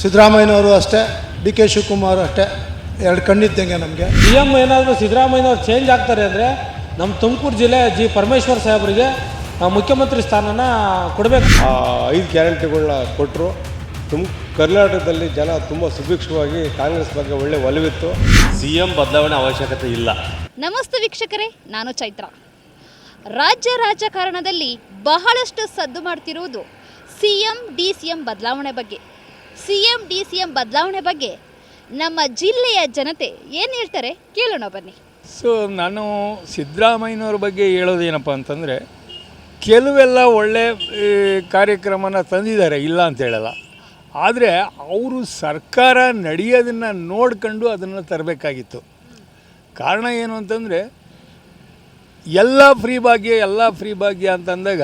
ಸಿದ್ದರಾಮಯ್ಯನವರು ಅಷ್ಟೇ, D K Shivakumar ಅಷ್ಟೇ, ಎರಡು ಕಣ್ಣಿದ್ದಂಗೆ ನಮಗೆ. ಸಿ ಎಮ್ ಏನಾದರೂ ಸಿದ್ದರಾಮಯ್ಯನವ್ರು ಚೇಂಜ್ ಆಗ್ತಾರೆ ಅಂದರೆ ನಮ್ಮ ತುಮಕೂರು ಜಿಲ್ಲೆ ಜಿ ಪರಮೇಶ್ವರ್ ಸಾಹೇಬರಿಗೆ ಮುಖ್ಯಮಂತ್ರಿ ಸ್ಥಾನನ ಕೊಡಬೇಕು. 5 ಗ್ಯಾರಂಟಿಗಳನ್ನ ಕೊಟ್ಟರು. ಕರ್ನಾಟಕದಲ್ಲಿ ಜನ ತುಂಬ ಸುಭಿಕ್ಷವಾಗಿ ಕಾಂಗ್ರೆಸ್ ಬಗ್ಗೆ ಒಳ್ಳೆ ಒಲವಿತ್ತು. CM ಬದಲಾವಣೆ ಅವಶ್ಯಕತೆ ಇಲ್ಲ. ನಮಸ್ತೆ ವೀಕ್ಷಕರೇ, ನಾನು ಚೈತ್ರ. ರಾಜ್ಯ ರಾಜಕಾರಣದಲ್ಲಿ ಬಹಳಷ್ಟು ಸದ್ದು ಮಾಡ್ತಿರುವುದು CM DCM ಬದಲಾವಣೆ ಬಗ್ಗೆ. CM DCM ಬದಲಾವಣೆ ಬಗ್ಗೆ ನಮ್ಮ ಜಿಲ್ಲೆಯ ಜನತೆ ಏನು ಹೇಳ್ತಾರೆ ಕೇಳೋಣ ಬನ್ನಿ. ನಾನು ಸಿದ್ದರಾಮಯ್ಯನವ್ರ ಬಗ್ಗೆ ಹೇಳೋದೇನಪ್ಪ ಅಂತಂದರೆ, ಕೆಲವೆಲ್ಲ ಒಳ್ಳೆ ಕಾರ್ಯಕ್ರಮನ ತಂದಿದ್ದಾರೆ, ಇಲ್ಲ ಅಂತ ಹೇಳಲ್ಲ. ಆದರೆ ಅವರು ಸರ್ಕಾರ ನಡೆಯೋದನ್ನು ನೋಡ್ಕೊಂಡು ಅದನ್ನು ತರಬೇಕಾಗಿತ್ತು. ಕಾರಣ ಏನು ಅಂತಂದರೆ, ಎಲ್ಲ ಫ್ರೀ ಭಾಗ್ಯ ಅಂತಂದಾಗ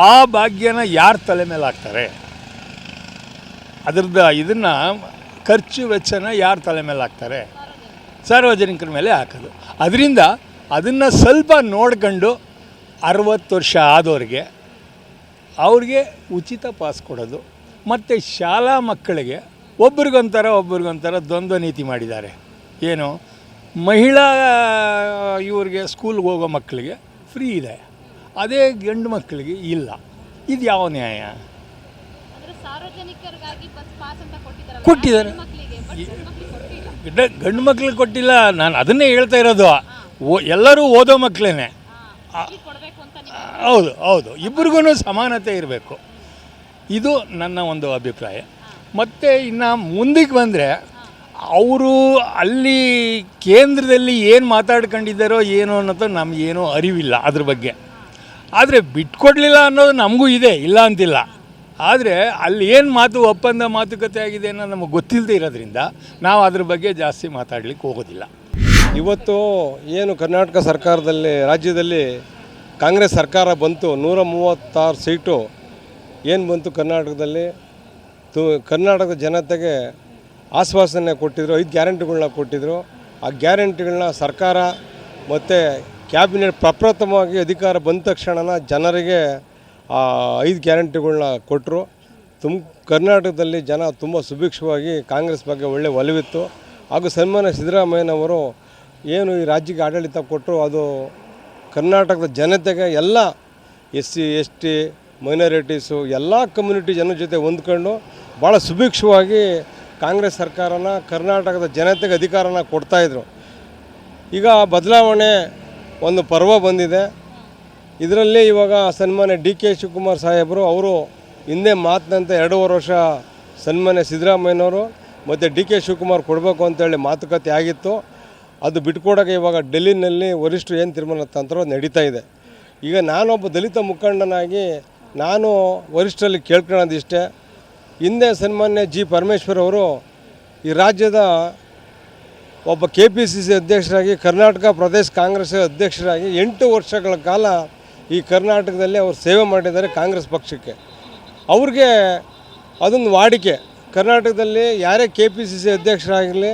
ಆ ಭಾಗ್ಯನ ಯಾರ ತಲೆ ಮೇಲೆ ಹಾಕ್ತಾರೆ, ಅದ್ರದ್ದು ಇದನ್ನು ಖರ್ಚು ವೆಚ್ಚನ ಯಾರ ತಲೆ ಮೇಲೆ ಹಾಕ್ತಾರೆ? ಸಾರ್ವಜನಿಕರ ಮೇಲೆ ಹಾಕೋದು. ಅದರಿಂದ ಅದನ್ನು ಸ್ವಲ್ಪ ನೋಡ್ಕೊಂಡು 60 ವರ್ಷ ಆದವ್ರಿಗೆ ಅವ್ರಿಗೆ ಉಚಿತ ಪಾಸ್ ಕೊಡೋದು. ಮತ್ತು ಶಾಲಾ ಮಕ್ಕಳಿಗೆ ಒಬ್ರಿಗೊಂಥರ ದ್ವಂದ್ವ ನೀತಿ ಮಾಡಿದ್ದಾರೆ. ಏನು, ಮಹಿಳಾ ಇವ್ರಿಗೆ ಸ್ಕೂಲ್ಗೆ ಹೋಗೋ ಮಕ್ಕಳಿಗೆ ಫ್ರೀ ಇದೆ, ಅದೇ ಗಂಡು ಮಕ್ಕಳಿಗೆ ಇಲ್ಲ. ಇದು ಯಾವ ನ್ಯಾಯ? ಕೊಟ್ಟಿದ್ದಾರೆ, ಗಂಡು ಮಕ್ಳಿಗೆ ಕೊಟ್ಟಿಲ್ಲ. ನಾನು ಅದನ್ನೇ ಹೇಳ್ತಾ ಇರೋದು. ಎಲ್ಲರೂ ಓದೋ ಮಕ್ಕಳೇ. ಹೌದು, ಇಬ್ಬರಿಗೂ ಸಮಾನತೆ ಇರಬೇಕು. ಇದು ನನ್ನ ಒಂದು ಅಭಿಪ್ರಾಯ. ಮತ್ತು ಇನ್ನು ಮುಂದಕ್ಕೆ ಬಂದರೆ, ಅವರು ಅಲ್ಲಿ ಕೇಂದ್ರದಲ್ಲಿ ಏನು ಮಾತಾಡ್ಕೊಂಡಿದ್ದಾರೋ ಏನೋ ಅನ್ನೋದು ನಮಗೇನೋ ಅರಿವಿಲ್ಲ ಅದ್ರ ಬಗ್ಗೆ. ಆದರೆ ಬಿಟ್ಕೊಡ್ಲಿಲ್ಲ ಅನ್ನೋದು ನಮಗೂ ಇದೆ, ಇಲ್ಲ ಅಂತಿಲ್ಲ. ಆದರೆ ಅಲ್ಲಿ ಏನು ಮಾತುಕತೆ ಆಗಿದೆ ಅನ್ನೋ ನಮಗೆ ಗೊತ್ತಿಲ್ಲದೆ ಇರೋದ್ರಿಂದ ನಾವು ಅದ್ರ ಬಗ್ಗೆ ಜಾಸ್ತಿ ಮಾತಾಡಲಿಕ್ಕೆ ಹೋಗೋದಿಲ್ಲ. ಇವತ್ತು ಏನು ಕರ್ನಾಟಕ ಸರ್ಕಾರದಲ್ಲಿ, ರಾಜ್ಯದಲ್ಲಿ ಕಾಂಗ್ರೆಸ್ ಸರ್ಕಾರ ಬಂತು, 136 ಸೀಟು ಏನು ಬಂತು ಕರ್ನಾಟಕದಲ್ಲಿ. ಕರ್ನಾಟಕದ ಜನತೆಗೆ ಆಶ್ವಾಸನೆ ಕೊಟ್ಟಿದ್ರು, 5 ಗ್ಯಾರಂಟಿಗಳನ್ನ ಕೊಟ್ಟಿದ್ದರು. ಆ ಗ್ಯಾರಂಟಿಗಳನ್ನ ಸರ್ಕಾರ ಮತ್ತು ಕ್ಯಾಬಿನೆಟ್ ಪ್ರಪ್ರಥಮವಾಗಿ ಅಧಿಕಾರ ಬಂದ ತಕ್ಷಣ ಜನರಿಗೆ 5 ಗ್ಯಾರಂಟಿಗಳನ್ನ ಕೊಟ್ಟರು. ಕರ್ನಾಟಕದಲ್ಲಿ ಜನ ತುಂಬ ಸುಭಿಕ್ಷವಾಗಿ ಕಾಂಗ್ರೆಸ್ ಬಗ್ಗೆ ಒಳ್ಳೆ ಒಲವಿತ್ತು. ಹಾಗೂ ಸನ್ಮಾನ್ಯ ಸಿದ್ದರಾಮಯ್ಯನವರು ಏನು ಈ ರಾಜ್ಯಕ್ಕೆ ಆಡಳಿತ ಕೊಟ್ಟರು, ಅದು ಕರ್ನಾಟಕದ ಜನತೆಗೆ ಎಲ್ಲ SC ST ಮೈನಾರಿಟೀಸು ಎಲ್ಲ ಕಮ್ಯುನಿಟಿ ಜನರ ಜೊತೆ ಹೊಂದ್ಕೊಂಡು ಭಾಳ ಸುಭಿಕ್ಷವಾಗಿ ಕಾಂಗ್ರೆಸ್ ಸರ್ಕಾರನ ಕರ್ನಾಟಕದ ಜನತೆಗೆ ಅಧಿಕಾರನ ಕೊಡ್ತಾಯಿದ್ರು. ಈಗ ಬದಲಾವಣೆ ಒಂದು ಪರ್ವ ಬಂದಿದೆ. ಇದರಲ್ಲಿ ಇವಾಗ ಸನ್ಮಾನ್ಯ ಡಿ ಕೆ ಶಿವಕುಮಾರ್ ಸಾಹೇಬರು ಅವರು ಹಿಂದೆ ಮಾತಿನಂತೆ 2.5 ವರ್ಷ ಸನ್ಮಾನ್ಯ ಸಿದ್ದರಾಮಯ್ಯನವರು ಮತ್ತು ಡಿ ಕೆ ಶಿವಕುಮಾರ್ ಕೊಡಬೇಕು ಅಂತೇಳಿ ಮಾತುಕತೆ ಆಗಿತ್ತು. ಅದು ಬಿಟ್ಕೊಡೋಕೆ ಇವಾಗ ಡೆಲ್ಲಿನಲ್ಲಿ ವರಿಷ್ಠರು ಏನು ತೀರ್ಮಾನ ತಂತಾರೋ ನಡೀತಾ ಇದೆ. ಈಗ ನಾನೊಬ್ಬ ದಲಿತ ಮುಖಂಡನಾಗಿ ನಾನು ವರಿಷ್ಠರಲ್ಲಿ ಕೇಳ್ಕೊಳ್ಳೋದಿಷ್ಟೇ, ಹಿಂದೆ ಸನ್ಮಾನ್ಯ ಜಿ ಪರಮೇಶ್ವರ್ ಅವರು ಈ ರಾಜ್ಯದ ಒಬ್ಬ KPCC ಅಧ್ಯಕ್ಷರಾಗಿ, ಕರ್ನಾಟಕ ಪ್ರದೇಶ ಕಾಂಗ್ರೆಸ್ ಅಧ್ಯಕ್ಷರಾಗಿ 8 ವರ್ಷಗಳ ಕಾಲ ಈ ಕರ್ನಾಟಕದಲ್ಲಿ ಅವರು ಸೇವೆ ಮಾಡಿದ್ದಾರೆ ಕಾಂಗ್ರೆಸ್ ಪಕ್ಷಕ್ಕೆ. ಅವ್ರಿಗೆ ಅದೊಂದು ವಾಡಿಕೆ. ಕರ್ನಾಟಕದಲ್ಲಿ ಯಾರೇ KPCC ಅಧ್ಯಕ್ಷರಾಗಿರಲಿ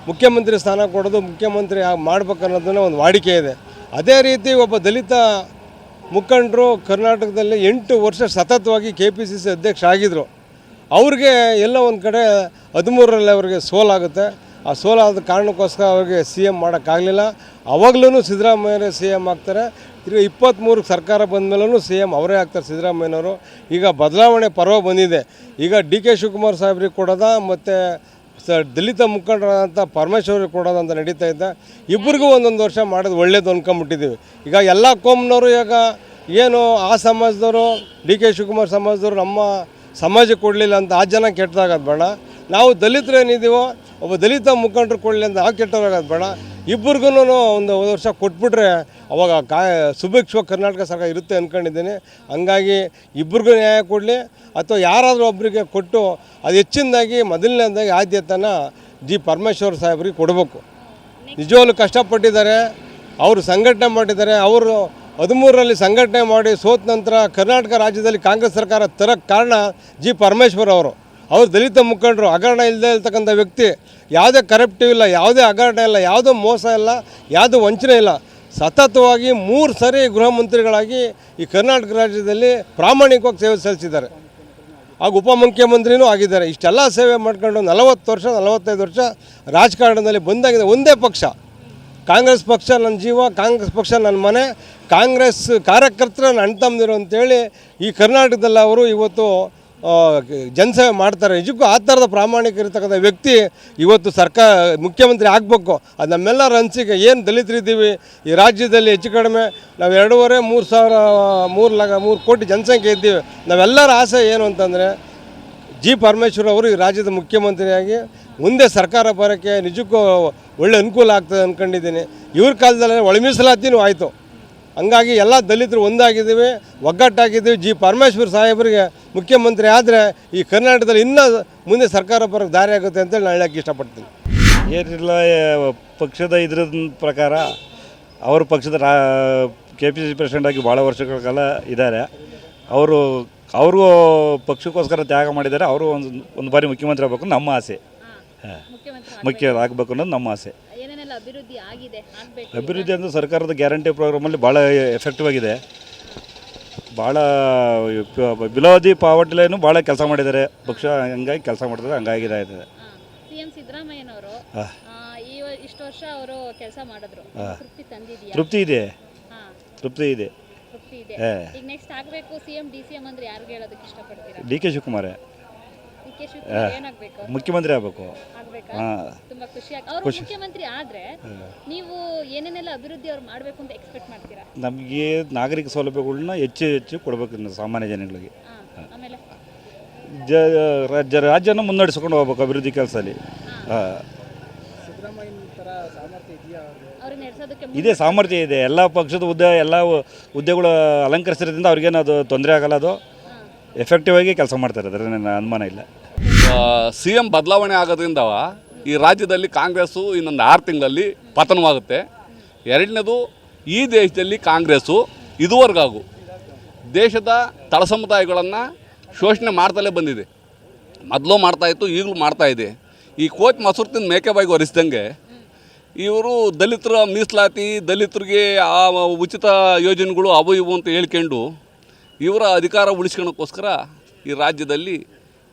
ಮುಖ್ಯಮಂತ್ರಿ ಸ್ಥಾನ ಕೊಡೋದು, ಮುಖ್ಯಮಂತ್ರಿ ಮಾಡ್ಬೇಕನ್ನೋದನ್ನ ಒಂದು ವಾಡಿಕೆ ಇದೆ. ಅದೇ ರೀತಿ ಒಬ್ಬ ದಲಿತ ಮುಖಂಡರು ಕರ್ನಾಟಕದಲ್ಲಿ 8 ವರ್ಷ ಸತತವಾಗಿ KPCC ಅಧ್ಯಕ್ಷ ಆಗಿದ್ದರು. ಅವ್ರಿಗೆ ಎಲ್ಲ ಒಂದು ಕಡೆ 13ರಲ್ಲಿ ಅವ್ರಿಗೆ ಸೋಲಾಗುತ್ತೆ. ಆ ಸೋಲಾದ ಕಾರಣಕ್ಕೋಸ್ಕರ ಅವ್ರಿಗೆ CM ಮಾಡೋಕ್ಕಾಗಲಿಲ್ಲ. ಅವಾಗಲೂ ಸಿದ್ದರಾಮಯ್ಯರೇ CM ಆಗ್ತಾರೆ. ಈಗ 23 ಸರ್ಕಾರ ಬಂದ ಮೇಲೂ CM ಅವರೇ ಆಗ್ತಾರೆ ಸಿದ್ದರಾಮಯ್ಯನವರು. ಈಗ ಬದಲಾವಣೆ ಪರ್ವ ಬಂದಿದೆ. ಈಗ ಡಿ ಕೆ ಶಿವಕುಮಾರ್ ಸಾಹೇಬ್ರಿಗೆ ಕೊಡೋದ ಮತ್ತು ದಲಿತ ಮುಖಂಡರಾದಂಥ ಪರಮೇಶ್ವರಿಗೆ ಕೊಡೋದು ಅಂತ ನಡೀತಾ ಇದ್ದ. ಇಬ್ಬರಿಗೂ ಒಂದೊಂದು ವರ್ಷ ಮಾಡೋದು ಒಳ್ಳೇದು ಅಂದ್ಕೊಂಬಿಟ್ಟಿದ್ದೀವಿ. ಈಗ ಎಲ್ಲ ಕೋಮ್ನವರು ಈಗ ಏನು ಆ ಸಮಾಜದವರು, ಡಿ ಕೆ ಶಿವಕುಮಾರ್ ಸಮಾಜದವರು ನಮ್ಮ ಸಮಾಜಕ್ಕೆ ಕೊಡಲಿಲ್ಲ ಅಂತ ಆ ಜನ ಕೆಟ್ಟದಾಗೋದು ಬೇಡ. ನಾವು ದಲಿತರು ಏನಿದ್ದೀವೋ ಒಬ್ಬ ದಲಿತ ಮುಖಂಡರು ಕೊಡಲಿ ಅಂತ ಆ ಕೆಟ್ಟದಾಗೋದು ಬೇಡ. ಇಬ್ಬರಿಗೂ ಒಂದು ವರ್ಷ ಕೊಟ್ಬಿಟ್ರೆ ಅವಾಗ ಸುಭಿಕ್ಷವಾಗಿ ಕರ್ನಾಟಕ ಸರ್ಕಾರ ಇರುತ್ತೆ ಅಂದ್ಕೊಂಡಿದ್ದೀನಿ. ಹಂಗಾಗಿ ಇಬ್ಬರಿಗೂ ನ್ಯಾಯ ಕೊಡಲಿ, ಅಥವಾ ಯಾರಾದರೂ ಒಬ್ಬರಿಗೆ ಕೊಟ್ಟು ಅದು ಹೆಚ್ಚಿನದಾಗಿ ಮೊದಲನೇದಾಗಿ ಆದ್ಯತೆನ ಜಿ ಪರಮೇಶ್ವರ್ ಸಾಹೇಬ್ರಿಗೆ ಕೊಡಬೇಕು. ನಿಜವಾಗ್ಲೂ ಕಷ್ಟಪಟ್ಟಿದ್ದಾರೆ, ಅವರು ಸಂಘಟನೆ ಮಾಡಿದ್ದಾರೆ. ಅವರು 13ರಲ್ಲಿ ಸಂಘಟನೆ ಮಾಡಿ ಸೋತ ನಂತರ ಕರ್ನಾಟಕ ರಾಜ್ಯದಲ್ಲಿ ಕಾಂಗ್ರೆಸ್ ಸರ್ಕಾರ ತರೋಕ್ಕೆ ಕಾರಣ ಜಿ ಪರಮೇಶ್ವರ್ ಅವರು. ದಲಿತ ಮುಖಂಡರು, ಹಗರಣ ಇಲ್ಲದೆ ಇರ್ತಕ್ಕಂಥ ವ್ಯಕ್ತಿ. ಯಾವುದೇ ಕರಪ್ಟಿವ್ ಇಲ್ಲ, ಯಾವುದೇ ಹಗರಣ ಇಲ್ಲ, ಯಾವುದೋ ಮೋಸ ಇಲ್ಲ, ಯಾವುದೋ ವಂಚನೆ ಇಲ್ಲ. ಸತತವಾಗಿ 3 ಸರಿ ಗೃಹ ಮಂತ್ರಿಗಳಾಗಿ ಈ ಕರ್ನಾಟಕ ರಾಜ್ಯದಲ್ಲಿ ಪ್ರಾಮಾಣಿಕವಾಗಿ ಸೇವೆ ಸಲ್ಲಿಸಿದ್ದಾರೆ. ಹಾಗೂ ಉಪಮುಖ್ಯಮಂತ್ರಿನೂ ಆಗಿದ್ದಾರೆ. ಇಷ್ಟೆಲ್ಲ ಸೇವೆ ಮಾಡ್ಕೊಂಡು 40 ವರ್ಷ 45 ವರ್ಷ ರಾಜಕಾರಣದಲ್ಲಿ ಬಂದಾಗಿದೆ. ಒಂದೇ ಪಕ್ಷ ಕಾಂಗ್ರೆಸ್ ಪಕ್ಷ ನನ್ನ ಜೀವ, ಕಾಂಗ್ರೆಸ್ ಪಕ್ಷ ನನ್ನ ಮನೆ, ಕಾಂಗ್ರೆಸ್ ಕಾರ್ಯಕರ್ತರ ನನ್ನ ಅಣ್ಣ ತಮ್ಮದಿರು ಅಂತೇಳಿ ಈ ಕರ್ನಾಟಕದಲ್ಲಿ ಅವರು ಇವತ್ತು ಜನಸೇವೆ ಮಾಡ್ತಾರೆ. ನಿಜಕ್ಕೂ ಆ ಥರದ ಪ್ರಾಮಾಣಿಕರಿರ್ತಕ್ಕಂಥ ವ್ಯಕ್ತಿ ಇವತ್ತು ಮುಖ್ಯಮಂತ್ರಿ ಆಗಬೇಕು. ಅದು ನಮ್ಮೆಲ್ಲರ ಅನಿಸಿಕೆ. ಏನು ದಲಿತರಿದ್ದೀವಿ ಈ ರಾಜ್ಯದಲ್ಲಿ ಹೆಚ್ಚು ಕಡಿಮೆ ನಾವು 2.5-3 ಕೋಟಿ ಜನಸಂಖ್ಯೆ ಇದ್ದೀವಿ. ನಾವೆಲ್ಲರ ಆಸೆ ಏನು ಅಂತಂದರೆ ಜಿ ಪರಮೇಶ್ವರ್ ಅವರು ಈ ರಾಜ್ಯದ ಮುಖ್ಯಮಂತ್ರಿಯಾಗಿ ಮುಂದೆ ಸರ್ಕಾರ ಬರೋಕ್ಕೆ ನಿಜಕ್ಕೂ ಒಳ್ಳೆ ಅನುಕೂಲ ಆಗ್ತದೆ ಅಂದ್ಕೊಂಡಿದ್ದೀನಿ. ಇವ್ರ ಕಾಲದಲ್ಲೇ ಒಳ ಮೀಸಲಾತಿನೂ ಆಯಿತು. ಹಂಗಾಗಿ ಎಲ್ಲ ದಲಿತರು ಒಂದಾಗಿದ್ದೀವಿ, ಒಗ್ಗಟ್ಟಾಗಿದ್ದೀವಿ. ಜಿ ಪರಮೇಶ್ವರ್ ಸಾಹೇಬರಿಗೆ ಮುಖ್ಯಮಂತ್ರಿ ಆದರೆ ಈ ಕರ್ನಾಟಕದಲ್ಲಿ ಇನ್ನೂ ಮುಂದೆ ಸರ್ಕಾರ ಬರೋಕ್ಕೆ ದಾರಿ ಆಗುತ್ತೆ ಅಂತೇಳಿ ನಾನು ಹೇಳೋಕ್ಕೆ ಇಷ್ಟಪಡ್ತೀನಿ. ಏನಿಲ್ಲ, ಪಕ್ಷದ ಇದ್ರ ಪ್ರಕಾರ ಅವರು ಪಕ್ಷದ KPCC ಪ್ರೆಸಿಡೆಂಟ್ ಆಗಿ ಭಾಳ ವರ್ಷಗಳ ಕಾಲ ಇದ್ದಾರೆ. ಅವ್ರಿಗೂ ಪಕ್ಷಕ್ಕೋಸ್ಕರ ತ್ಯಾಗ ಮಾಡಿದ್ದಾರೆ. ಅವರು ಒಂದು ಬಾರಿ ಮುಖ್ಯಮಂತ್ರಿ ಆಗಬೇಕು ನಮ್ಮ ಆಸೆ. ಮುಖ್ಯ ಆಗಬೇಕು ಅನ್ನೋದು ನಮ್ಮ ಆಸೆ. ಅಭಿವೃದ್ಧಿ ಅಂದರೆ ಸರ್ಕಾರದ ಗ್ಯಾರಂಟಿ ಪ್ರೋಗ್ರಾಮಲ್ಲಿ ಭಾಳ ಎಫೆಕ್ಟಿವ್ ಆಗಿದೆ. ಭಾಳ ಬಿಲೋ ದಿ ಪಾವರ್ಟಿ ಲೈನು ಭಾಳ ಕೆಲಸ ಮಾಡಿದ್ದಾರೆ ಪಕ್ಷ. ಹಂಗಾಗಿ ಕೆಲಸ ಮಾಡ್ತಾರೆ, ಹಂಗಾಗಿ ಇದಾಗಿದೆ. ಸಿಎಂ ಸಿದ್ದರಾಮಯ್ಯನವರು ಇಷ್ಟು ವರ್ಷ ಅವರು ಕೆಲಸ ಮಾಡಿದ್ರು, ತೃಪ್ತಿ ಇದೆ. ಈಗ ನೆಕ್ಸ್ಟ್ ಆಗಬೇಕು ಸಿಎಂ DCM ಅಂದ್ರೆ ಯಾರು ಹೇಳೋದಕ್ಕೆ ಇಷ್ಟಪಡ್ತೀರಾ? DK ಶಿವಕುಮಾರ್ ಏನಾಗಬೇಕು? ಮುಖ್ಯಮಂತ್ರಿ ಆಗಬೇಕು. ತುಂಬಾ ಖುಷಿ ಅವರು ಮುಖ್ಯಮಂತ್ರಿ ಆದ್ರೆ ನೀವು ಏನೇನೆಲ್ಲ ಅಭಿವೃದ್ಧಿ ಅವ್ರು ಮಾಡಬೇಕು ಅಂತ ಎಕ್ಸ್ಪೆಕ್ಟ್ ಮಾಡ್ತೀರಾ? ನಮಗೆ ನಾಗರಿಕ ಸೌಲಭ್ಯಗಳನ್ನ ಹೆಚ್ಚು ಕೊಡಬೇಕು ಸಾಮಾನ್ಯ ಜನಗಳಿಗೆ. ಆಮೇಲೆ ರಾಜ್ಯನ ಮುನ್ನಡೆಸ್ಕೊಂಡು ಹೋಗ್ಬೇಕು ಅಭಿವೃದ್ಧಿ ಕೆಲಸದಲ್ಲಿ. ಇದೆ, ಸಾಮರ್ಥ್ಯ ಇದೆ. ಎಲ್ಲ ಪಕ್ಷದ ಎಲ್ಲ ಹುದ್ದೆಗಳು ಅಲಂಕರಿಸಿರೋದ್ರಿಂದ ಅವ್ರಿಗೇನು ಅದು ತೊಂದರೆ ಆಗಲ್ಲ. ಅದು ಎಫೆಕ್ಟಿವ್ ಆಗಿ ಕೆಲಸ ಮಾಡ್ತಾರೆ, ಅದರ ಅನುಮಾನ ಇಲ್ಲ. CM ಬದಲಾವಣೆ ಆಗೋದ್ರಿಂದ ಈ ರಾಜ್ಯದಲ್ಲಿ ಕಾಂಗ್ರೆಸ್ಸು ಇನ್ನೊಂದು 6 ತಿಂಗಳಲ್ಲಿ ಪತನವಾಗುತ್ತೆ. ಎರಡನೇದು, ಈ ದೇಶದಲ್ಲಿ ಕಾಂಗ್ರೆಸ್ಸು ಇದುವರೆಗೂ ದೇಶದ ತಳ ಸಮುದಾಯಗಳನ್ನು ಶೋಷಣೆ ಮಾಡ್ತಲೇ ಬಂದಿದೆ. ಮೊದಲು ಮಾಡ್ತಾಯಿತ್ತು, ಈಗಲೂ ಮಾಡ್ತಾಯಿದೆ. ಈ ಕೋಚ್ ಮೊಸರು ತಿಂದು ಮೇಕೆಬಾಯಿಗೆ ಒರೆಸ್ದಂಗೆ ಇವರು ದಲಿತರ ಮೀಸಲಾತಿ, ದಲಿತರಿಗೆ ಆ ಉಚಿತ ಯೋಜನೆಗಳು ಅವು ಇವು ಅಂತ ಹೇಳ್ಕೊಂಡು ಇವರ ಅಧಿಕಾರ ಉಳಿಸ್ಕೊಳ್ಳೋಕ್ಕೋಸ್ಕರ ಈ ರಾಜ್ಯದಲ್ಲಿ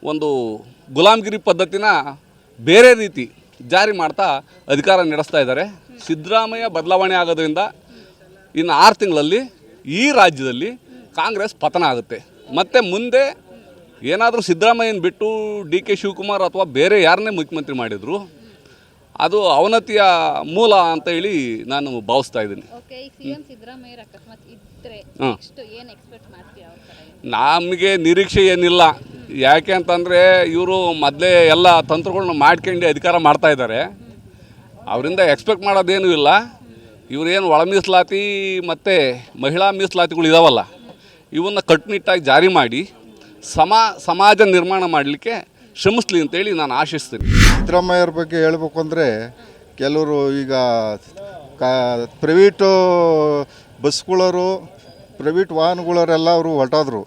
ಒಂದು ಗುಲಾಮಗಿರಿ ಪದ್ಧತಿನ ಬೇರೆ ರೀತಿ ಜಾರಿ ಮಾಡ್ತಾ ಅಧಿಕಾರ ನಡೆಸ್ತಾ ಇದ್ದಾರೆ. ಸಿದ್ದರಾಮಯ್ಯ ಬದಲಾವಣೆ ಆಗೋದ್ರಿಂದ ಇನ್ನು 6 ತಿಂಗಳಲ್ಲಿ ಈ ರಾಜ್ಯದಲ್ಲಿ ಕಾಂಗ್ರೆಸ್ ಪತನ ಆಗುತ್ತೆ. ಮತ್ತು ಮುಂದೆ ಏನಾದರೂ ಸಿದ್ದರಾಮಯ್ಯನ ಬಿಟ್ಟು DK ಶಿವಕುಮಾರ್ ಅಥವಾ ಬೇರೆ ಯಾರನ್ನೇ ಮುಖ್ಯಮಂತ್ರಿ ಮಾಡಿದರು ಅದು ಅವನತಿಯ ಮೂಲ ಅಂತ ಹೇಳಿ ನಾನು ಭಾವಿಸ್ತಾ ಇದ್ದೀನಿ. ನಮಗೆ ನಿರೀಕ್ಷೆ ಏನಿಲ್ಲ. ಯಾಕೆ ಅಂತಂದರೆ ಇವರು ಮೊದಲೇ ಎಲ್ಲ ತಂತ್ರಗಳನ್ನ ಮಾಡ್ಕೊಂಡು ಅಧಿಕಾರ ಮಾಡ್ತಾ ಇದ್ದಾರೆ. ಅವರಿಂದ ಎಕ್ಸ್ಪೆಕ್ಟ್ ಮಾಡೋದೇನೂ ಇಲ್ಲ. ಇವರೇನು ಒಳ ಮೀಸಲಾತಿ ಮತ್ತು ಮಹಿಳಾ ಮೀಸಲಾತಿಗಳು ಇದಾವಲ್ಲ, ಇವನ್ನ ಕಟ್ಟುನಿಟ್ಟಾಗಿ ಜಾರಿ ಮಾಡಿ ಸಮಾಜ ನಿರ್ಮಾಣ ಮಾಡಲಿಕ್ಕೆ ಶ್ರಮಿಸ್ಲಿ ಅಂತೇಳಿ ನಾನು ಆಶಿಸ್ತೀನಿ. ಸಿದ್ದರಾಮಯ್ಯವ್ರ ಬಗ್ಗೆ ಹೇಳಬೇಕು ಅಂದರೆ ಕೆಲವರು ಈಗ ಪ್ರೈವೇಟು ಬಸ್ಗಳವರು, ಪ್ರೈವೇಟ್ ವಾಹನಗಳವರೆಲ್ಲ ಅವರು ಹೊರಟೋದ್ರು.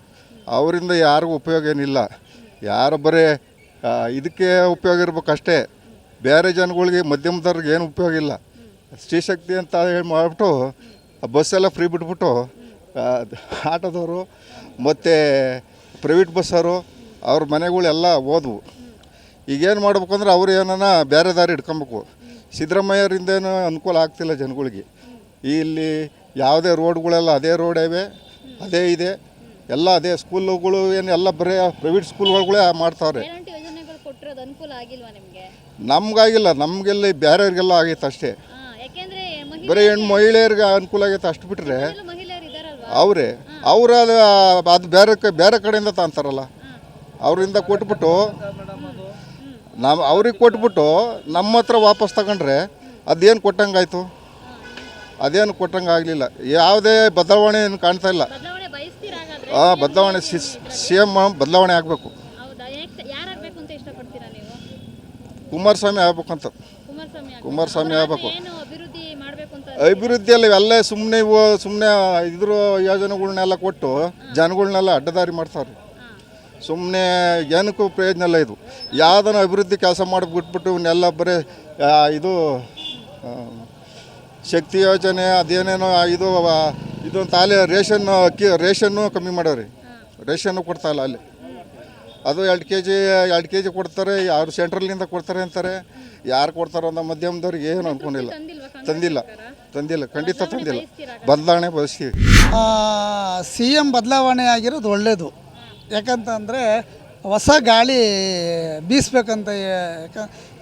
ಅವರಿಂದ ಯಾರಿಗೂ ಉಪಯೋಗ ಏನಿಲ್ಲ. ಯಾರು ಬರೀ ಇದಕ್ಕೆ ಉಪಯೋಗ ಇರಬೇಕಷ್ಟೇ. ಬೇರೆ ಜನಗಳಿಗೆ ಮಧ್ಯಮದವ್ರಿಗೆ ಏನು ಉಪಯೋಗ ಇಲ್ಲ. ಸ್ತ್ರೀಶಕ್ತಿ ಅಂತ ಹೇಳಿ ಮಾಡಿಬಿಟ್ಟು ಬಸ್ಸೆಲ್ಲ ಫ್ರೀ ಬಿಟ್ಬಿಟ್ಟು ಆಟೋದವರು ಮತ್ತು ಪ್ರೈವೇಟ್ ಬಸ್ಸವರು ಅವ್ರ ಮನೆಗಳೆಲ್ಲ ಹೋದ್ವು. ಈಗೇನು ಮಾಡ್ಬೇಕಂದ್ರೆ ಅವ್ರು ಏನನ್ನ ಬೇರೆ ದಾರಿ ಇಟ್ಕೊಬೇಕು. ಸಿದ್ದರಾಮಯ್ಯರಿಂದೇನು ಅನುಕೂಲ ಆಗ್ತಿಲ್ಲ ಜನಗಳಿಗೆ. ಇಲ್ಲಿ ಯಾವುದೇ ರೋಡ್ಗಳೆಲ್ಲ ಅದೇ ರೋಡ್ ಇವೆ, ಅದೇ ಇದೆ, ಎಲ್ಲ ಅದೇ ಸ್ಕೂಲುಗಳು ಏನು ಎಲ್ಲ ಬರೀ ಪ್ರೈವೇಟ್ ಸ್ಕೂಲ್ಗಳೇ ಮಾಡ್ತಾವ್ರೆ. ನಮಗಾಗಿಲ್ಲ, ನಮಗೆಲ್ಲ ಬೇರೆಯವ್ರಿಗೆಲ್ಲ ಆಗೈತೆ ಅಷ್ಟೇ. ಬರೀ ಮಹಿಳೆಯರಿಗೆ ಅನುಕೂಲ ಆಗೈತೆ ಅಷ್ಟು ಬಿಟ್ಟರೆ ಅವರೇ ಅದು ಬೇರೆ ಕಡೆಯಿಂದ ತಾಂತಾರಲ್ಲ. ಅವರಿಂದ ಕೊಟ್ಬಿಟ್ಟು ಅವ್ರಿಗೆ ಕೊಟ್ಬಿಟ್ಟು ನಮ್ಮ ಹತ್ರ ವಾಪಸ್ ತಗೊಂಡ್ರೆ ಅದೇನು ಕೊಟ್ಟಂಗಾಯ್ತು? ಅದೇನು ಕೊಟ್ಟಂಗೆ ಆಗಲಿಲ್ಲ. ಯಾವುದೇ ಬದಲಾವಣೆ ಏನು ಕಾಣ್ತಾ ಇಲ್ಲ. ಬದಲಾವಣೆ CM ಬದಲಾವಣೆ ಆಗಬೇಕು. ಕುಮಾರಸ್ವಾಮಿ ಆಗ್ಬೇಕಂತ. ಕುಮಾರಸ್ವಾಮಿ ಆಗಬೇಕು. ಅಭಿವೃದ್ಧಿಯಲ್ಲಿ ಇವೆಲ್ಲ ಸುಮ್ಮನೆ ಇದ್ರ ಯೋಜನೆಗಳನ್ನೆಲ್ಲ ಕೊಟ್ಟು ಜನಗಳನ್ನೆಲ್ಲ ಅಡ್ಡದಾರಿ ಮಾಡ್ತಾರೆ. ಸುಮ್ಮನೆ ಏನಕ್ಕೂ ಪ್ರಯೋಜನ ಇಲ್ಲ. ಇದು ಯಾವುದನ್ನು ಅಭಿವೃದ್ಧಿ ಕೆಲಸ ಮಾಡಿ ಬಿಟ್ಬಿಟ್ಟು ಇವನ್ನೆಲ್ಲ ಬರೀ ಇದು ಶಕ್ತಿ ಯೋಜನೆ ಅದೇನೇನೋ ಇದೊಂದು ತಾಲೆ ರೇಷನ್ನು ಕಮ್ಮಿ ಮಾಡವ್ರಿ. ರೇಷನ್ನು ಕೊಡ್ತಾಯಿಲ್ಲ ಅಲ್ಲಿ. ಅದು 2 ಕೆ ಜಿ ಕೊಡ್ತಾರೆ, ಯಾರು ಸೆಂಟ್ರಲ್ನಿಂದ ಕೊಡ್ತಾರೆ ಅಂತಾರೆ. ಯಾರು ಕೊಡ್ತಾರೋ ಅನ್ನೋ ಮಧ್ಯಮದವ್ರಿಗೆ ಏನು ಅನ್ಕೊಂಡಿಲ್ಲ. ತಂದಿಲ್ಲ, ಖಂಡಿತ ತಂದಿಲ್ಲ. ಬದಲಾವಣೆ ಬಯಸ್ತೀವಿ. CM ಬದಲಾವಣೆ ಆಗಿರೋದು ಒಳ್ಳೆಯದು. ಯಾಕಂತಂದರೆ ಹೊಸ ಗಾಳಿ ಬೀಸಬೇಕಂತ.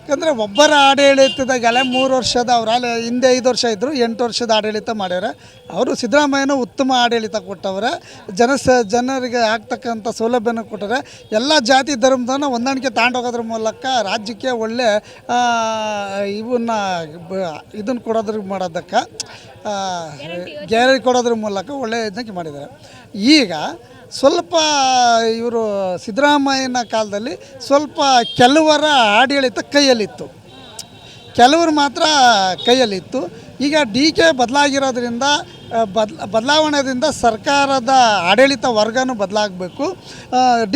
ಯಾಕಂದರೆ ಒಬ್ಬರ ಆಡಳಿತದಾಗೆಲ್ಲ 3 ವರ್ಷದ ಅವ್ರು ಹಿಂದೆ 5 ವರ್ಷ ಇದ್ದರು, 8 ವರ್ಷದ ಆಡಳಿತ ಮಾಡ್ಯಾರ. ಅವರು ಸಿದ್ದರಾಮಯ್ಯನೂ ಉತ್ತಮ ಆಡಳಿತ ಕೊಟ್ಟವ್ರೆ. ಜನರಿಗೆ ಆಗ್ತಕ್ಕಂಥ ಸೌಲಭ್ಯನ ಕೊಟ್ಟರೆ. ಎಲ್ಲ ಜಾತಿ ಧರ್ಮದನ್ನ ಹೊಂದಾಣಿಕೆ ತಗೊಂಡೋಗೋದ್ರ ಮೂಲಕ ರಾಜ್ಯಕ್ಕೆ ಒಳ್ಳೆ ಇದನ್ನು ಕೊಡೋದ್ರ ಮಾಡೋದಕ್ಕೆ ಗ್ಯಾರಂಟಿ ಕೊಡೋದ್ರ ಮೂಲಕ ಒಳ್ಳೆ ಇದಕ್ಕೆ ಮಾಡಿದ್ದಾರೆ. ಈಗ ಸ್ವಲ್ಪ ಇವರು ಸಿದ್ದರಾಮಯ್ಯನ ಕಾಲದಲ್ಲಿ ಸ್ವಲ್ಪ ಕೆಲವರ ಆಡಳಿತ ಕೈಯಲ್ಲಿತ್ತು, ಕೆಲವರು ಮಾತ್ರ ಕೈಯಲ್ಲಿತ್ತು. ಈಗ DK ಬದಲಾಗಿರೋದ್ರಿಂದ ಬದಲಾವಣೆಯಿಂದ ಸರ್ಕಾರದ ಆಡಳಿತ ವರ್ಗನೂ ಬದಲಾಗಬೇಕು.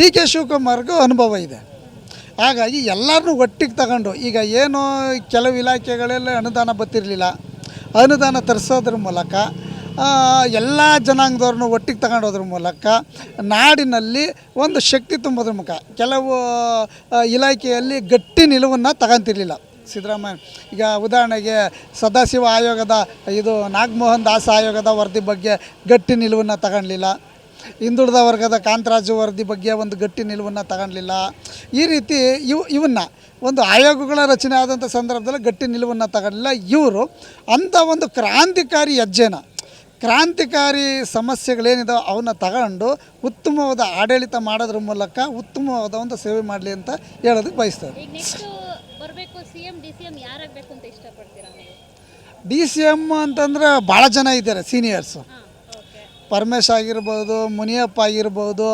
DK ಶಿವಕುಮಾರ್ಗೂ ಅನುಭವ ಇದೆ. ಹಾಗಾಗಿ ಎಲ್ಲರನ್ನೂ ಒಟ್ಟಿಗೆ ತಗೊಂಡು, ಈಗ ಏನು ಕೆಲವು ಇಲಾಖೆಗಳಲ್ಲಿ ಅನುದಾನ ಬರ್ತಿರಲಿಲ್ಲ, ಅನುದಾನ ತರಿಸೋದ್ರ ಮೂಲಕ ಎಲ್ಲ ಜನಾಂಗದವ್ರನ್ನೂ ಒಟ್ಟಿಗೆ ತಗೊಂಡೋದ್ರ ಮೂಲಕ ನಾಡಿನಲ್ಲಿ ಒಂದು ಶಕ್ತಿ ತುಂಬೋದ್ರ ಮೂಲಕ ಕೆಲವು ಇಲಾಖೆಯಲ್ಲಿ ಗಟ್ಟಿ ನಿಲುವನ್ನು ತಗೊಂತಿರ್ಲಿಲ್ಲ ಸಿದ್ದರಾಮಯ್ಯ. ಈಗ ಉದಾಹರಣೆಗೆ ಸದಾಶಿವ ಆಯೋಗದ ನಾಗಮೋಹನ್ ದಾಸ್ ಆಯೋಗದ ವರದಿ ಬಗ್ಗೆ ಗಟ್ಟಿ ನಿಲುವನ್ನು ತಗೊಳ್ಳಿಲ್ಲ. ಹಿಂದುಳಿದ ವರ್ಗದ ಕಾಂತರಾಜು ವರದಿ ಬಗ್ಗೆ ಒಂದು ಗಟ್ಟಿ ನಿಲುವನ್ನು ತಗೊಳ್ಳಿಲ್ಲ. ಈ ರೀತಿ ಇವನ್ನ ಒಂದು ಆಯೋಗಗಳ ರಚನೆ ಆದಂಥ ಸಂದರ್ಭದಲ್ಲಿ ಗಟ್ಟಿ ನಿಲುವನ್ನು ತಗೊಳ್ಳಿಲ್ಲ. ಇವರು ಅಂಥ ಒಂದು ಕ್ರಾಂತಿಕಾರಿ ಸಮಸ್ಯೆಗಳೇನಿದಾವೆ ಅವನ್ನ ತಗೊಂಡು ಉತ್ತಮವಾದ ಆಡಳಿತ ಮಾಡೋದ್ರ ಮೂಲಕ ಉತ್ತಮವಾದ ಒಂದು ಸೇವೆ ಮಾಡಲಿ ಅಂತ ಹೇಳೋದಕ್ಕೆ ಬಯಸ್ತಾರೆ. DCM ಅಂತಂದ್ರೆ ಭಾಳ ಜನ ಇದ್ದಾರೆ ಸೀನಿಯರ್ಸು. ಪರಮೇಶ್ ಆಗಿರ್ಬೋದು, ಮುನಿಯಪ್ಪ ಆಗಿರ್ಬೋದು,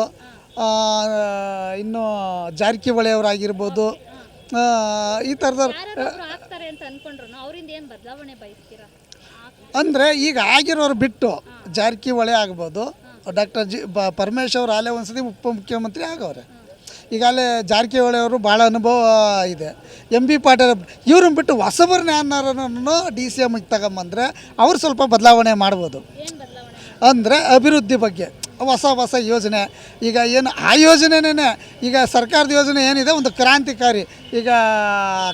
ಇನ್ನು ಜಾರಕಿಹೊಳಿ ಅವರಾಗಿರ್ಬೋದು, ಈ ಥರದವ್ರು. ಅಂದರೆ ಈಗ ಆಗಿರೋರು ಬಿಟ್ಟು ಜಾರಕಿಹೊಳಿ ಆಗ್ಬೋದು, ಡಾಕ್ಟರ್ ಪರಮೇಶ್ ಅವರು ಅಲ್ಲೇ ಒಂದು ಸತಿ ಉಪಮುಖ್ಯಮಂತ್ರಿ ಆಗವ್ರೆ. ಈಗಾಗಲೇ ಜಾರಕಿಹೊಳಿ ಅವರು ಭಾಳ ಅನುಭವ ಇದೆ. MB ಪಾಟೀಲ್ ಇವ್ರನ್ನ ಬಿಟ್ಟು ಹೊಸಬರನ್ನ ಯಾರನ್ನಾರನ್ನು DCMಗೆ ತಗೊಂಬಂದರೆ ಅವ್ರು ಸ್ವಲ್ಪ ಬದಲಾವಣೆ ಮಾಡ್ಬೋದು. ಅಂದರೆ ಅಭಿವೃದ್ಧಿ ಬಗ್ಗೆ ಹೊಸ ಯೋಜನೆ. ಈಗ ಏನು ಆ ಯೋಜನೆನೇ ಈಗ ಸರ್ಕಾರದ ಯೋಜನೆ ಏನಿದೆ ಒಂದು ಕ್ರಾಂತಿಕಾರಿ. ಈಗ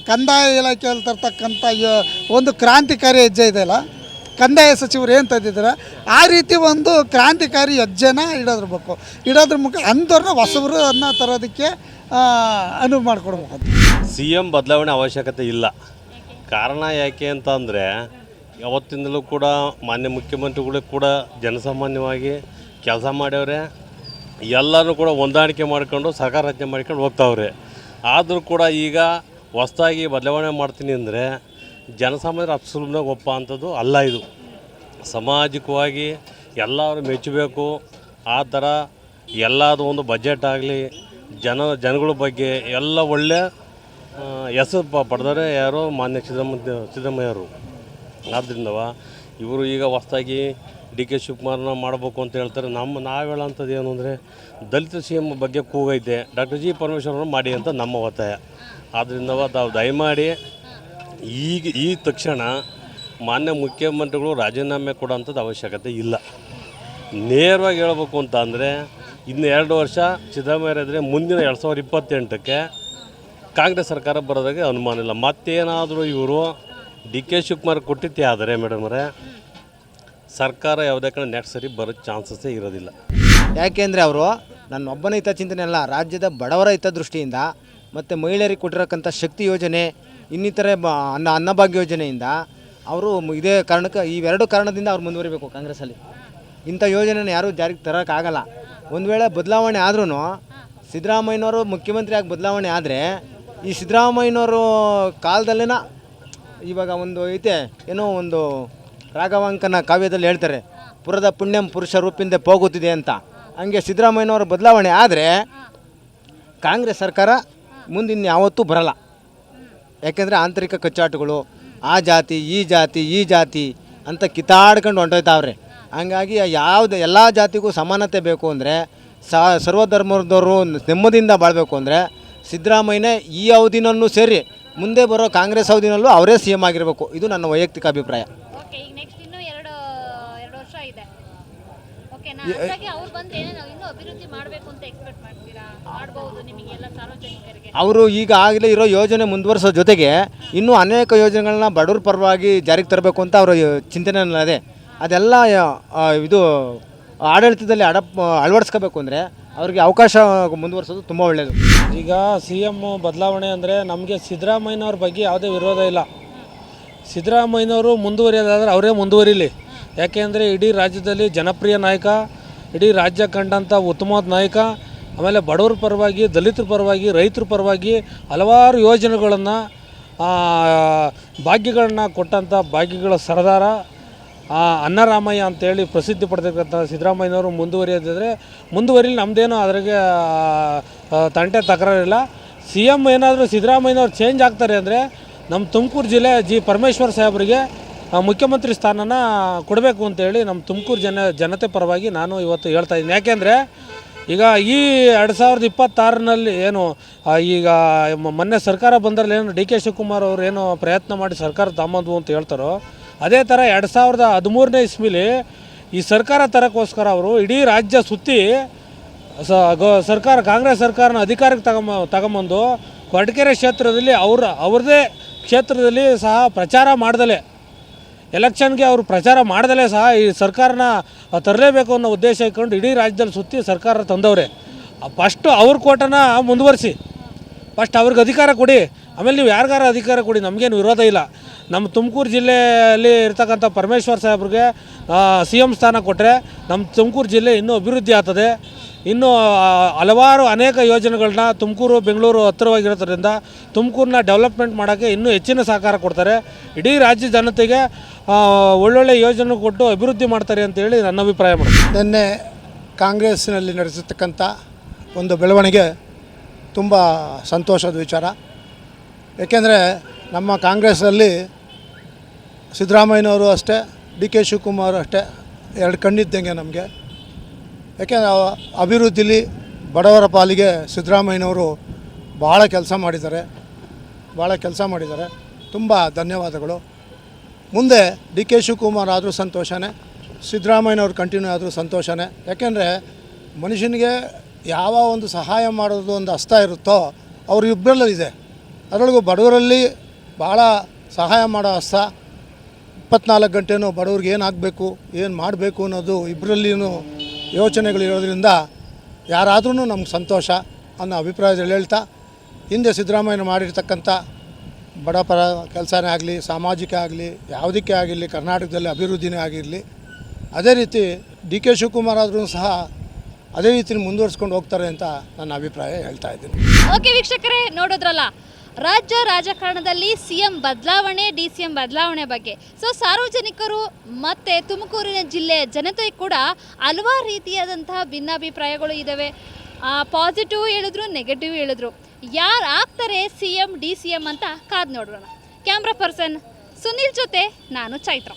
ಕಂದಾಯ ಇಲಾಖೆಯಲ್ಲಿ ತರ್ತಕ್ಕಂಥ ಒಂದು ಕ್ರಾಂತಿಕಾರಿ ಹೆಜ್ಜೆ ಇದೆಯಲ್ಲ, ಕಂದಾಯ ಸಚಿವರು ಏನು ತಂದಿದ್ದಾರೆ ಆ ರೀತಿ ಒಂದು ಕ್ರಾಂತಿಕಾರಿ ಹೆಜ್ಜೆನ ಇಡೋದ್ರ ಮುಖ ಅಂಥವ್ರನ್ನ ಹೊಸಬರು ಅದನ್ನ ತರೋದಕ್ಕೆ ಅನುವು ಮಾಡಿಕೊಡ್ಬೇಕು. CM ಬದಲಾವಣೆ ಅವಶ್ಯಕತೆ ಇಲ್ಲ. ಕಾರಣ ಯಾಕೆ ಅಂತ ಅಂದರೆ ಯಾವತ್ತಿಂದಲೂ ಕೂಡ ಮಾನ್ಯ ಮುಖ್ಯಮಂತ್ರಿಗಳು ಕೂಡ ಜನಸಾಮಾನ್ಯವಾಗಿ ಕೆಲಸ ಮಾಡ್ಯವ್ರೆ. ಎಲ್ಲರೂ ಕೂಡ ಹೊಂದಾಣಿಕೆ ಮಾಡ್ಕೊಂಡು ಸರ್ಕಾರ ರಚನೆ ಮಾಡ್ಕೊಂಡು ಹೋಗ್ತಾವ್ರೆ. ಆದರೂ ಕೂಡ ಈಗ ಹೊಸದಾಗಿ ಬದಲಾವಣೆ ಮಾಡ್ತೀನಿ ಅಂದರೆ ಜನಸಾಮಾನ್ಯರು ಅಷ್ಟು ಸುಲಭವಾಗಿ ಒಪ್ಪ ಅಂಥದ್ದು ಅಲ್ಲ. ಇದು ಸಾಮಾಜಿಕವಾಗಿ ಎಲ್ಲರೂ ಮೆಚ್ಚಬೇಕು. ಆ ಥರ ಎಲ್ಲದು ಒಂದು ಬಜೆಟ್ ಆಗಲಿ ಜನಗಳ ಬಗ್ಗೆ ಎಲ್ಲ ಒಳ್ಳೆ ಹೆಸರು ಪಡೆದವರೇ ಯಾರು ಮಾನ್ಯ ಸಿದ್ದರಾಮಯ್ಯವರು. ಆದ್ದರಿಂದ ಇವರು ಈಗ ಹೊಸದಾಗಿ DK ಶಿವಕುಮಾರನ ಮಾಡಬೇಕು ಅಂತ ಹೇಳ್ತಾರೆ. ನಾವು ಹೇಳೋಂಥದ್ದು ಏನು ಅಂದರೆ ದಲಿತ CM ಬಗ್ಗೆ ಕೂಗೈತೆ, ಡಾಕ್ಟರ್ G ಪರಮೇಶ್ವರನ್ನು ಮಾಡಿ ಅಂತ ನಮ್ಮ ಒತ್ತಾಯ. ಆದ್ದರಿಂದ ತಾವು ದಯಮಾಡಿ ಈ ತಕ್ಷಣ ಮಾನ್ಯ ಮುಖ್ಯಮಂತ್ರಿಗಳು ರಾಜೀನಾಮೆ ಕೊಡೋಂಥದ್ದು ಅವಶ್ಯಕತೆ ಇಲ್ಲ. ನೇರವಾಗಿ ಹೇಳಬೇಕು ಅಂತ ಅಂದರೆ ಇನ್ನು 2 ವರ್ಷ ಸಿದ್ದರಾಮಯ್ಯ ಇದ್ದರೆ ಮುಂದಿನ 2028ಕ್ಕೆ ಕಾಂಗ್ರೆಸ್ ಸರ್ಕಾರ ಬರೋದಾಗೆ ಅನುಮಾನ ಇಲ್ಲ. ಮತ್ತೇನಾದರೂ ಇವರು DK ಶಿವಕುಮಾರ್ ಕೊಟ್ಟಿದ್ದೇ ಆದರೆ ಮೇಡಮ್ರೆ ಸರ್ಕಾರ ಯಾವುದೇ ಕಡೆ ನೆಕ್ಸ್ಟ್ ಸರಿ ಬರೋ ಚಾನ್ಸಸ್ಸೇ ಇರೋದಿಲ್ಲ. ಯಾಕೆಂದರೆ ಅವರು ನನ್ನೊಬ್ಬನ ಹಿತಚಿಂತನೆ ಅಲ್ಲ, ರಾಜ್ಯದ ಬಡವರ ಹಿತದೃಷ್ಟಿಯಿಂದ ಮತ್ತು ಮಹಿಳೆಯರಿಗೆ ಕೊಟ್ಟಿರೋಕ್ಕಂಥ ಶಕ್ತಿ ಯೋಜನೆ ಇನ್ನಿತರೆ ಅನ್ನಭಾಗ್ಯ ಯೋಜನೆಯಿಂದ ಅವರು ಇದೇ ಕಾರಣಕ್ಕೆ ಇವೆರಡು ಕಾರಣದಿಂದ ಅವ್ರು ಮುಂದುವರಿಬೇಕು. ಕಾಂಗ್ರೆಸ್ಸಲ್ಲಿ ಇಂಥ ಯೋಜನೆನ ಯಾರೂ ಜಾರಿಗೆ ತರೋಕ್ಕಾಗಲ್ಲ. ಒಂದು ವೇಳೆ ಬದಲಾವಣೆ ಆದ್ರೂ ಸಿದ್ದರಾಮಯ್ಯನವರು ಮುಖ್ಯಮಂತ್ರಿ ಆಗಿ ಬದಲಾವಣೆ ಆದರೆ ಈ ಸಿದ್ದರಾಮಯ್ಯನವರು ಕಾಲದಲ್ಲೇನ ಇವಾಗ ಒಂದು ಐತೆ ಏನೋ ಒಂದು ರಾಘವಾಂಕನ ಕಾವ್ಯದಲ್ಲಿ ಹೇಳ್ತಾರೆ, ಪುರದ ಪುಣ್ಯಂ ಪುರುಷ ರೂಪಿಂದ ಹೋಗುತ್ತಿದೆ ಅಂತ. ಹಂಗೆ ಸಿದ್ದರಾಮಯ್ಯನವರ ಬದಲಾವಣೆ ಆದರೆ ಕಾಂಗ್ರೆಸ್ ಸರ್ಕಾರ ಮುಂದಿನ ಯಾವತ್ತೂ ಬರಲ್ಲ. ಯಾಕೆಂದರೆ ಆಂತರಿಕ ಕಚ್ಚಾಟಗಳು ಆ ಜಾತಿ ಈ ಜಾತಿ ಅಂತ ಕಿತ್ತಾಡ್ಕೊಂಡು ಹೊಂಟೋಯ್ತಾವ್ರೆ. ಹಂಗಾಗಿ ಎಲ್ಲ ಜಾತಿಗೂ ಸಮಾನತೆ ಬೇಕು ಅಂದರೆ ಸರ್ವಧರ್ಮದವರು ನೆಮ್ಮದಿಯಿಂದ ಬಾಳಬೇಕು ಅಂದರೆ ಸಿದ್ದರಾಮಯ್ಯನೇ ಈ ಅವಧಿನಲ್ಲೂ ಸೇರಿ ಮುಂದೆ ಬರೋ ಕಾಂಗ್ರೆಸ್ ಅವಧಿನಲ್ಲೂ ಅವರೇ CM ಆಗಿರಬೇಕು. ಇದು ನನ್ನ ವೈಯಕ್ತಿಕ ಅಭಿಪ್ರಾಯ. ಮಾಡಬಹುದು ನಿಮಗೆಲ್ಲ ಸಾರ್ವಜನಿಕರಿಗೆ? ಅವರು ಈಗ ಆಗಲೇ ಇರೋ ಯೋಜನೆ ಮುಂದುವರಿಸೋ ಜೊತೆಗೆ ಇನ್ನೂ ಅನೇಕ ಯೋಜನೆಗಳನ್ನ ಬಡವ್ರ ಪರವಾಗಿ ಜಾರಿಗೆ ತರಬೇಕು ಅಂತ ಅವರ ಚಿಂತನೆ ಅದೇ. ಅದೆಲ್ಲ ಇದು ಆಡಳಿತದಲ್ಲಿ ಅಳವಡಿಸ್ಕೋಬೇಕು ಅಂದರೆ ಅವ್ರಿಗೆ ಅವಕಾಶ ಮುಂದುವರಿಸೋದು ತುಂಬ ಒಳ್ಳೆಯದು. ಈಗ CM ಬದಲಾವಣೆ ಅಂದರೆ ನಮಗೆ ಸಿದ್ದರಾಮಯ್ಯನವ್ರ ಬಗ್ಗೆ ಯಾವುದೇ ವಿರೋಧ ಇಲ್ಲ. ಸಿದ್ದರಾಮಯ್ಯನವರು ಮುಂದುವರಿಯೋದಾದರೆ ಅವರೇ ಮುಂದುವರಿಲಿ. ಯಾಕೆಂದರೆ ಇಡೀ ರಾಜ್ಯದಲ್ಲಿ ಜನಪ್ರಿಯ ನಾಯಕ, ಇಡೀ ರಾಜ್ಯ ಕಂಡಂಥ ಉತ್ತಮವಾದ ನಾಯಕ. ಆಮೇಲೆ ಬಡವ್ರ ಪರವಾಗಿ, ದಲಿತರ ಪರವಾಗಿ, ರೈತರ ಪರವಾಗಿ ಹಲವಾರು ಯೋಜನೆಗಳನ್ನು, ಭಾಗ್ಯಗಳನ್ನ ಕೊಟ್ಟಂಥ ಭಾಗ್ಯಗಳ ಸರದಾರ ಅನ್ನರಾಮಯ್ಯ ಅಂತೇಳಿ ಪ್ರಸಿದ್ಧಿ ಪಡೆದಿರ್ತಕ್ಕಂಥ ಸಿದ್ದರಾಮಯ್ಯನವರು ಮುಂದುವರಿಯೋದಿದ್ರೆ ಮುಂದುವರಿಲಿ, ನಮ್ಮದೇನು ಅದ್ರಾಗೆ ತಂಟೆ ತಕರಾರಿಲ್ಲ. CM ಏನಾದರೂ ಸಿದ್ದರಾಮಯ್ಯನವ್ರು ಚೇಂಜ್ ಆಗ್ತಾರೆ ಅಂದರೆ ನಮ್ಮ ತುಮಕೂರು ಜಿಲ್ಲೆ ಪರಮೇಶ್ವರ್ ಸಾಹೇಬರಿಗೆ ಮುಖ್ಯಮಂತ್ರಿ ಸ್ಥಾನನ ಕೊಡಬೇಕು ಅಂತೇಳಿ ನಮ್ಮ ತುಮಕೂರು ಜನತೆ ಪರವಾಗಿ ನಾನು ಇವತ್ತು ಹೇಳ್ತಾ ಇದ್ದೀನಿ. ಯಾಕೆಂದರೆ ಈಗ ಈ 2026ರಲ್ಲಿ ಏನು ಈಗ ಮೊನ್ನೆ ಸರ್ಕಾರ ಬಂದರಲ್ಲಿ ಏನು DK ಶಿವಕುಮಾರ್ ಅವರು ಏನು ಪ್ರಯತ್ನ ಮಾಡಿ ಸರ್ಕಾರ ತಮ್ಮದು ಅಂತ ಹೇಳ್ತಾರೋ, ಅದೇ ಥರ 2013ನೇ ಇಸ್ವಿಲಿ ಈ ಸರ್ಕಾರ ತರೋಕ್ಕೋಸ್ಕರ ಅವರು ಇಡೀ ರಾಜ್ಯ ಸುತ್ತಿ ಸರ್ಕಾರ, ಕಾಂಗ್ರೆಸ್ ಸರ್ಕಾರನ ಅಧಿಕಾರಕ್ಕೆ ತಗೊಂಬಂದು ಕೊರಟಗೆರೆ ಕ್ಷೇತ್ರದಲ್ಲಿ ಅವ್ರದ್ದೇ ಕ್ಷೇತ್ರದಲ್ಲಿ ಸಹ ಪ್ರಚಾರ ಮಾಡ್ದಲೇ, ಎಲೆಕ್ಷನ್ಗೆ ಅವರು ಪ್ರಚಾರ ಮಾಡ್ದಲೇ ಸಹ ಈ ಸರ್ಕಾರನ ತರಲೇಬೇಕು ಅನ್ನೋ ಉದ್ದೇಶ ಇಟ್ಕೊಂಡು ಇಡೀ ರಾಜ್ಯದಲ್ಲಿ ಸುತ್ತಿ ಸರ್ಕಾರ ತಂದವ್ರೆ. ಫಸ್ಟು ಅವ್ರ ಕೋಟನ ಮುಂದುವರಿಸಿ, ಫಸ್ಟ್ ಅವ್ರಿಗೆ ಅಧಿಕಾರ ಕೊಡಿ, ಆಮೇಲೆ ನೀವು ಯಾರಿಗಾರ ಅಧಿಕಾರ ಕೊಡಿ, ನಮಗೇನು ವಿರೋಧ ಇಲ್ಲ. ನಮ್ಮ ತುಮಕೂರು ಜಿಲ್ಲೆಯಲ್ಲಿ ಇರ್ತಕ್ಕಂಥ ಪರಮೇಶ್ವರ್ ಸಾಹೇಬ್ರಿಗೆ CM ಸ್ಥಾನ ಕೊಟ್ಟರೆ ನಮ್ಮ ತುಮಕೂರು ಜಿಲ್ಲೆ ಇನ್ನೂ ಅಭಿವೃದ್ಧಿ ಆಗ್ತದೆ. ಇನ್ನೂ ಹಲವಾರು ಅನೇಕ ಯೋಜನೆಗಳನ್ನ ತುಮಕೂರು ಬೆಂಗಳೂರು ಹತ್ತಿರವಾಗಿರೋದ್ರಿಂದ ತುಮಕೂರನ್ನ ಡೆವಲಪ್ಮೆಂಟ್ ಮಾಡೋಕ್ಕೆ ಇನ್ನೂ ಹೆಚ್ಚಿನ ಸಹಕಾರ ಕೊಡ್ತಾರೆ. ಇಡೀ ರಾಜ್ಯ ಜನತೆಗೆ ಒಳ್ಳೊಳ್ಳೆ ಯೋಜನೆ ಕೊಟ್ಟು ಅಭಿವೃದ್ಧಿ ಮಾಡ್ತಾರೆ ಅಂತೇಳಿ ನನ್ನ ಅಭಿಪ್ರಾಯ ಮಾಡ್ತೀನಿ. ನಿನ್ನೆ ಕಾಂಗ್ರೆಸ್ಸಿನಲ್ಲಿ ನಡೆಸಿರ್ತಕ್ಕಂಥ ಒಂದು ಬೆಳವಣಿಗೆ ತುಂಬ ಸಂತೋಷದ ವಿಚಾರ. ಏಕೆಂದರೆ ನಮ್ಮ ಕಾಂಗ್ರೆಸ್ಸಲ್ಲಿ ಸಿದ್ದರಾಮಯ್ಯನವರು ಅಷ್ಟೇ, DK ಶಿವಕುಮಾರ್ ಅಷ್ಟೇ, ಎರಡು ಕಣ್ಣಿದ್ದಂಗೆ ನಮಗೆ. ಯಾಕೆಂದರೆ ಅಭಿವೃದ್ಧಿಲಿ ಬಡವರ ಪಾಲಿಗೆ ಸಿದ್ದರಾಮಯ್ಯನವರು ಭಾಳ ಕೆಲಸ ಮಾಡಿದ್ದಾರೆ. ತುಂಬ ಧನ್ಯವಾದಗಳು. ಮುಂದೆ DK ಶಿವಕುಮಾರ್ ಆದರೂ ಸಂತೋಷನೇ, ಸಿದ್ದರಾಮಯ್ಯನವ್ರು ಕಂಟಿನ್ಯೂ ಆದರೂ ಸಂತೋಷನೇ. ಯಾಕೆಂದರೆ ಮನುಷ್ಯನಿಗೆ ಯಾವ ಒಂದು ಸಹಾಯ ಮಾಡೋದು ಒಂದು ಹಸ್ತ ಇರುತ್ತೋ ಅವ್ರ ಇಬ್ಬರಲ್ಲಿದೆ. ಅದರೊಳಗೂ ಬಡವರಲ್ಲಿ ಭಾಳ ಸಹಾಯ ಮಾಡೋ ಹಸ್ತ, 24 ಗಂಟೆನೂ ಬಡವ್ರಿಗೆ ಏನಾಗಬೇಕು, ಏನು ಮಾಡಬೇಕು ಅನ್ನೋದು ಇಬ್ಬರಲ್ಲಿನೂ ಯೋಚನೆಗಳಿರೋದ್ರಿಂದ ಯಾರಾದ್ರೂ ನಮ್ಗೆ ಸಂತೋಷ ಅನ್ನೋ ಅಭಿಪ್ರಾಯದಲ್ಲಿ ಹೇಳ್ತಾ, ಹಿಂದೆ ಸಿದ್ದರಾಮಯ್ಯ ಮಾಡಿರ್ತಕ್ಕಂಥ ಬಡಪರ ಕೆಲಸನೇ ಆಗಲಿ, ಸಾಮಾಜಿಕ ಆಗಲಿ, ಯಾವುದಕ್ಕೆ ಆಗಿರಲಿ, ಕರ್ನಾಟಕದಲ್ಲಿ ಅಭಿವೃದ್ಧಿನೇ ಆಗಿರಲಿ, ಅದೇ ರೀತಿ DK ಶಿವಕುಮಾರ್ ಆದ್ರೂ ಸಹ ಅದೇ ರೀತಿ ಮುಂದುವರಿಸ್ಕೊಂಡು ಹೋಗ್ತಾರೆ ಅಂತ ನನ್ನ ಅಭಿಪ್ರಾಯ ಹೇಳ್ತಾ ಇದ್ದೀನಿ. ಓಕೆ ವೀಕ್ಷಕರೇ, ನೋಡೋದ್ರಲ್ಲ ರಾಜ್ಯ ರಾಜಕಾರಣದಲ್ಲಿ CM ಬದಲಾವಣೆ, DCM ಬದಲಾವಣೆ ಬಗ್ಗೆ. ಸೊ ಸಾರ್ವಜನಿಕರು ಮತ್ತು ತುಮಕೂರಿನ ಜಿಲ್ಲೆಯ ಜನತೆ ಕೂಡ ಹಲವಾರು ರೀತಿಯಾದಂತಹ ಭಿನ್ನಾಭಿಪ್ರಾಯಗಳು ಇದ್ದಾವೆ. ಪಾಸಿಟಿವ್ ಹೇಳಿದ್ರು, ನೆಗೆಟಿವ್ ಹೇಳಿದ್ರು. ಯಾರು ಆಗ್ತಾರೆ CM DCM ಅಂತ ಕಾದು ನೋಡೋಣ. ಕ್ಯಾಮ್ರಾ ಪರ್ಸನ್ ಸುನಿಲ್ ಜೊತೆ ನಾನು ಚೈತ್ರ.